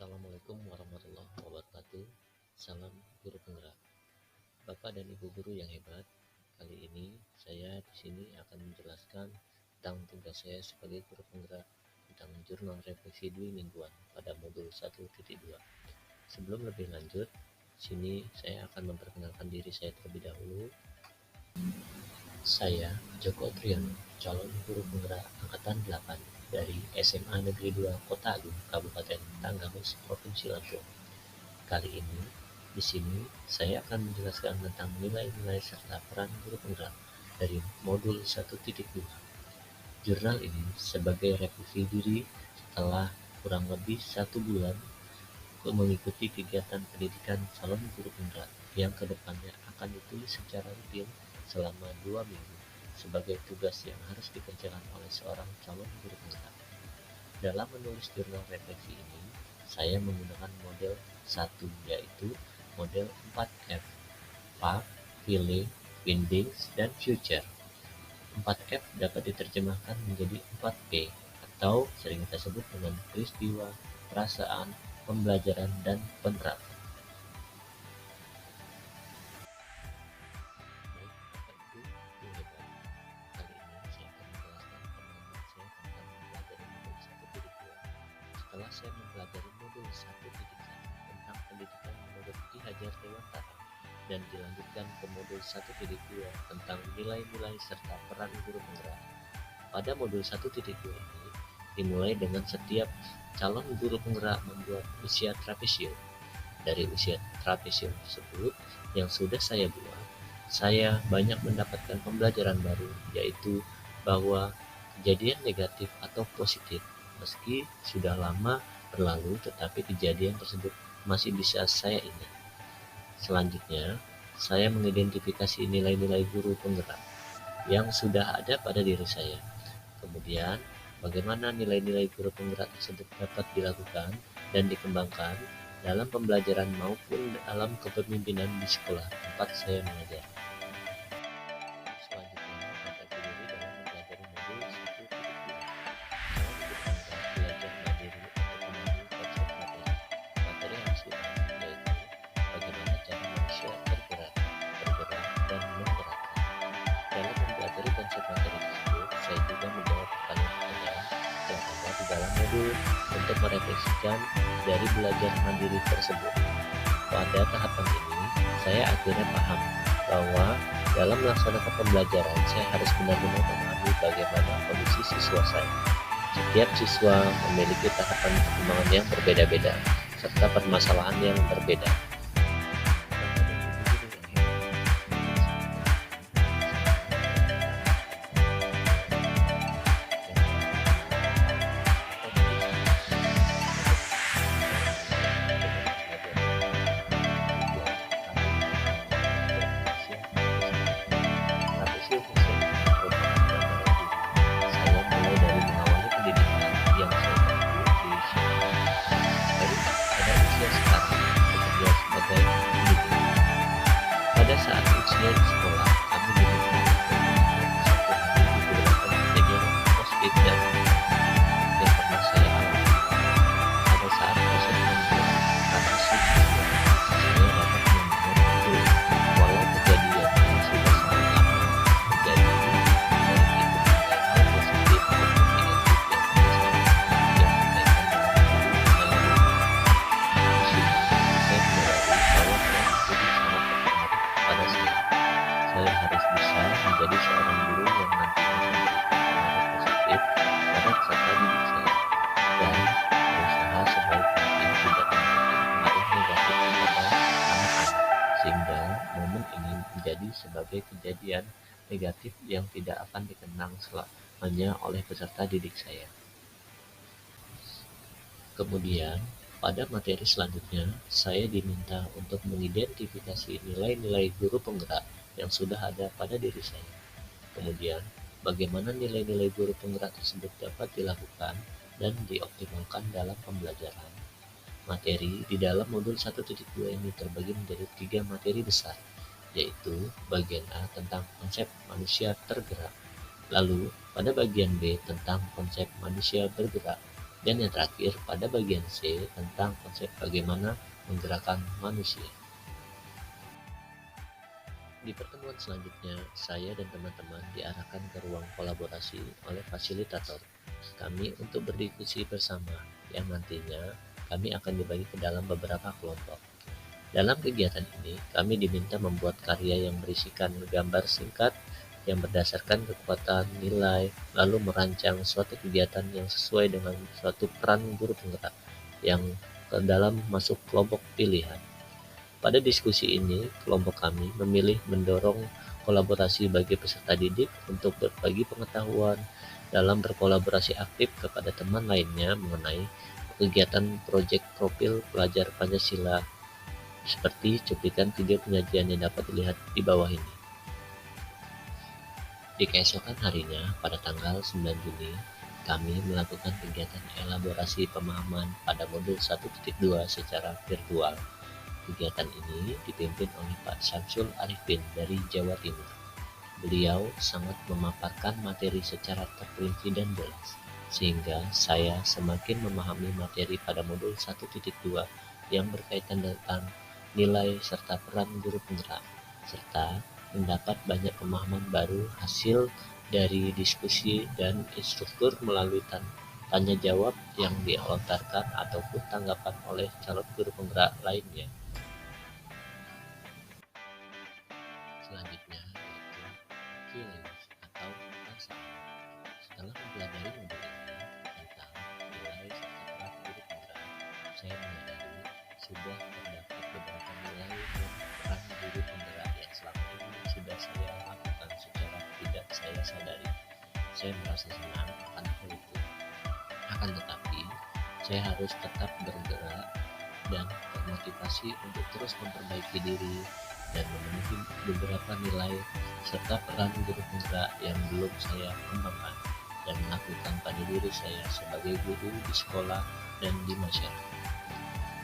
Assalamualaikum warahmatullahi wabarakatuh. Salam guru penggerak. Bapak dan Ibu guru yang hebat, kali ini saya di sini akan menjelaskan tentang tugas saya sebagai guru penggerak tentang jurnal refleksi dwi mingguan pada modul 1.2. Sebelum lebih lanjut, sini saya akan memperkenalkan diri saya terlebih dahulu. Saya Joko Triyono, calon guru penggerak angkatan 8 dari SMA Negeri 2 Kota Agung, Kabupaten Tanggamus, Provinsi Lampung. Kali ini, di sini saya akan menjelaskan tentang nilai-nilai serta peran guru penggerak dari modul 1.2. Jurnal ini sebagai revisi diri setelah kurang lebih 1 bulan mengikuti kegiatan pendidikan calon guru penggerak yang kedepannya akan ditulis secara rutin selama 2 minggu sebagai tugas yang harus dikerjakan oleh seorang calon guru penggerak. Dalam menulis jurnal refleksi ini, saya menggunakan model 1, yaitu model 4F, Past, Feeling, Findings, dan Future. 4F dapat diterjemahkan menjadi 4P, atau sering kita sebut dengan peristiwa, perasaan, pembelajaran, dan penerapan. Baik, Bapak Ibu yang hebat, kali ini saya akan menjelaskan pemahaman saya tentang mempelajari modul 1.2. Setelah saya mempelajari modul 1.1 tentang pendidikan menurut Ki Hajar Dewantara dan dilanjutkan ke modul 1.2 tentang nilai-nilai serta peran guru penggerak. Pada modul 1.2 ini dimulai dengan setiap calon guru penggerak membuat usia trapesium. Dari usia trapesium tersebut yang sudah saya buat, saya banyak mendapatkan pembelajaran baru, yaitu bahwa kejadian negatif atau positif meski sudah lama berlalu, tetapi kejadian tersebut masih bisa saya ingat. Selanjutnya, saya mengidentifikasi nilai-nilai guru penggerak yang sudah ada pada diri saya. Kemudian, bagaimana nilai-nilai guru penggerak tersebut dapat dilakukan dan dikembangkan dalam pembelajaran maupun dalam kepemimpinan di sekolah tempat saya mengajar. Selanjutnya, Bapak Ibu guru dalam mempelajari modul 1.2. Cara guru penggerak belajar mandiri untuk memahami konsep materi. Materi yang harus dipahami yaitu bagaimana cara manusia bergerak, dan menggerakkan. Dalam mempelajari konsep materi tersebut, saya juga menjawab pertanyaan-pertanyaan yang ada di dalam modul untuk merefleksikan dari belajar mandiri tersebut. Pada tahapan ini, saya akhirnya paham bahwa dalam melaksanakan pembelajaran, saya harus benar-benar memahami bagaimana kondisi siswa saya. Setiap siswa memiliki tahapan perkembangan yang berbeda-beda, serta permasalahan yang berbeda. Saya mulai dari mengawali pendidikan yang saya tempuh di pada usia sekarang bekerja sebagai pendidik. Pada saat usia di sekolah, kami diminta untuk mengingat satu hari beberapa kejadian positif dan yang pernah saya alami. Pada saat proses membuat revisi juga, saya dapat mengingat betul walau kejadian yang sudah sangat lama terjadi, baik itu mengenai hal positif maupun negatif yang pernah saya alami yang berkaitan dengan guru saya dulu. Di sini, saya menyadari bahwa peran guru sangat berpengaruh pada saya. Saya harus bisa menjadi seorang guru yang nantinya memberikan pengaruh positif pada peserta didik saya, dan berusaha sebaik mungkin tidak memberikan pengaruh negatif kepada anak-anak, sehingga momen ini menjadi sebagai kejadian negatif yang tidak akan dikenang selamanya oleh peserta didik saya. Kemudian, pada materi selanjutnya, saya diminta untuk mengidentifikasi nilai-nilai guru penggerak yang sudah ada pada diri saya. Kemudian, bagaimana nilai-nilai guru penggerak tersebut dapat dilakukan dan dioptimalkan dalam pembelajaran. Materi di dalam modul 1.2 ini terbagi menjadi 3 materi besar, yaitu bagian A tentang konsep manusia tergerak, lalu pada bagian B tentang konsep manusia bergerak, Dan yang terakhir, pada bagian C tentang konsep bagaimana menggerakkan manusia. Di pertemuan selanjutnya, saya dan teman-teman diarahkan ke ruang kolaborasi oleh fasilitator kami untuk berdiskusi bersama, yang nantinya kami akan dibagi ke dalam beberapa kelompok. Dalam kegiatan ini, kami diminta membuat karya yang berisikan gambar singkat yang berdasarkan kekuatan nilai, lalu merancang suatu kegiatan yang sesuai dengan suatu peran guru penggerak yang ke dalam masuk kelompok pilihan. Pada diskusi ini, kelompok kami memilih mendorong kolaborasi bagi peserta didik untuk berbagi pengetahuan dalam berkolaborasi aktif kepada teman lainnya mengenai kegiatan proyek profil pelajar Pancasila seperti cuplikan video penyajian yang dapat dilihat di bawah ini. Di keesokan harinya, pada tanggal 9 Juni, kami melakukan kegiatan elaborasi pemahaman pada modul 1.2 secara virtual. Kegiatan ini dipimpin oleh Pak Syamsul Arifin dari Jawa Timur. Beliau sangat memaparkan materi secara terperinci dan jelas, sehingga saya semakin memahami materi pada modul 1.2 yang berkaitan dengan nilai serta peran guru penggerak, serta mendapat banyak pemahaman baru hasil dari diskusi dan instruktur melalui tanya jawab yang dilontarkan ataupun tanggapan oleh calon guru penggerak lainnya. Selanjutnya yaitu feelings atau perasaan. Setelah mempelajari modul ini tentang nilai serta peran guru penggerak, saya menyadari sudah terdapat beberapa nilai dan peran guru penggerak yang selama ini sudah saya lakukan secara tidak saya sadari. Saya merasa senang akan hal itu. Akan tetapi, saya harus tetap bergerak dan termotivasi untuk terus memperbaiki diri dan memenuhi beberapa nilai serta peran guru penggerak yang belum saya kembangkan dan melakukan pada diri saya sebagai guru di sekolah dan di masyarakat.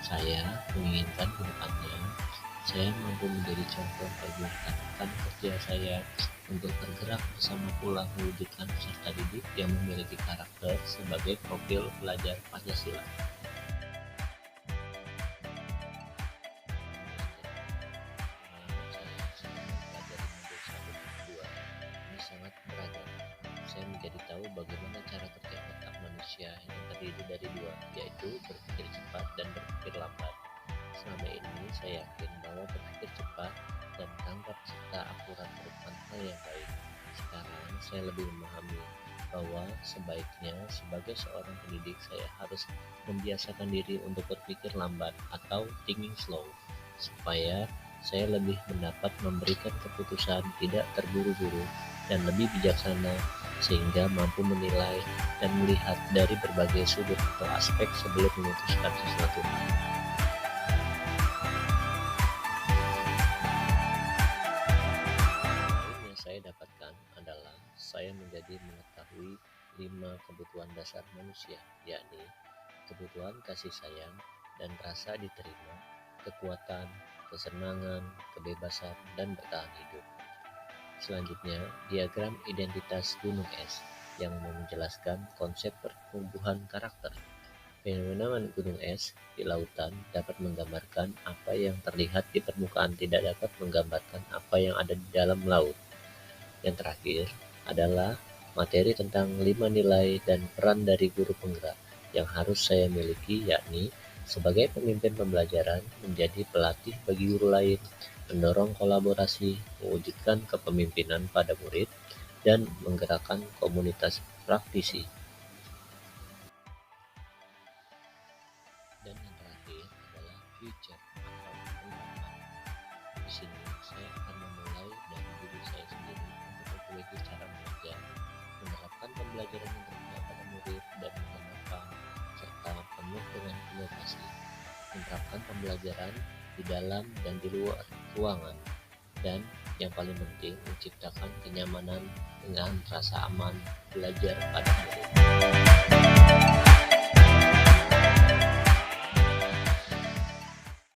Saya menginginkan ke depannya saya mampu menjadi contoh bagi rekan-rekan kerja saya untuk tergerak bersama pula mewujudkan peserta didik yang memiliki karakter sebagai profil pelajar Pancasila. Ini sangat beragam. Saya menjadi tahu bagaimana cara kerja otak manusia yang terdiri dari dua, yaitu berpikir cepat dan berpikir lambat. Selama ini saya yakin bahwa berpikir cepat dan tanggap serta akurat merupakan hal yang baik. Sekarang saya lebih memahami bahwa sebaiknya sebagai seorang pendidik saya harus membiasakan diri untuk berpikir lambat atau thinking slow, supaya saya lebih mendapat memberikan keputusan tidak terburu-buru dan lebih bijaksana sehingga mampu menilai dan melihat dari berbagai sudut atau aspek sebelum memutuskan sesuatu. Lain yang saya dapatkan adalah saya menjadi mengetahui 5 kebutuhan dasar manusia, yakni kebutuhan kasih sayang dan rasa diterima, kekuatan, kesenangan, kebebasan, dan bertahan hidup. Selanjutnya, diagram identitas gunung es yang menjelaskan konsep pertumbuhan karakter. Fenomena gunung es di lautan dapat menggambarkan apa yang terlihat di permukaan tidak dapat menggambarkan apa yang ada di dalam laut. Yang terakhir adalah materi tentang 5 nilai dan peran dari guru penggerak yang harus saya miliki, yakni sebagai pemimpin pembelajaran, menjadi pelatih bagi guru lain, mendorong kolaborasi, mewujudkan kepemimpinan pada murid, dan menggerakkan komunitas praktisi. Dan yang terakhir adalah future atau harapan. Di sini saya akan memulai dari diri saya sendiri untuk memperbaiki cara mengajar, menerapkan pembelajaran yang terbuka pada murid dan menggunakan serta penuh dengan inovasi, menerapkan pembelajaran di dalam dan di luar ruangan, dan yang paling penting menciptakan kenyamanan dengan rasa aman belajar pada murid.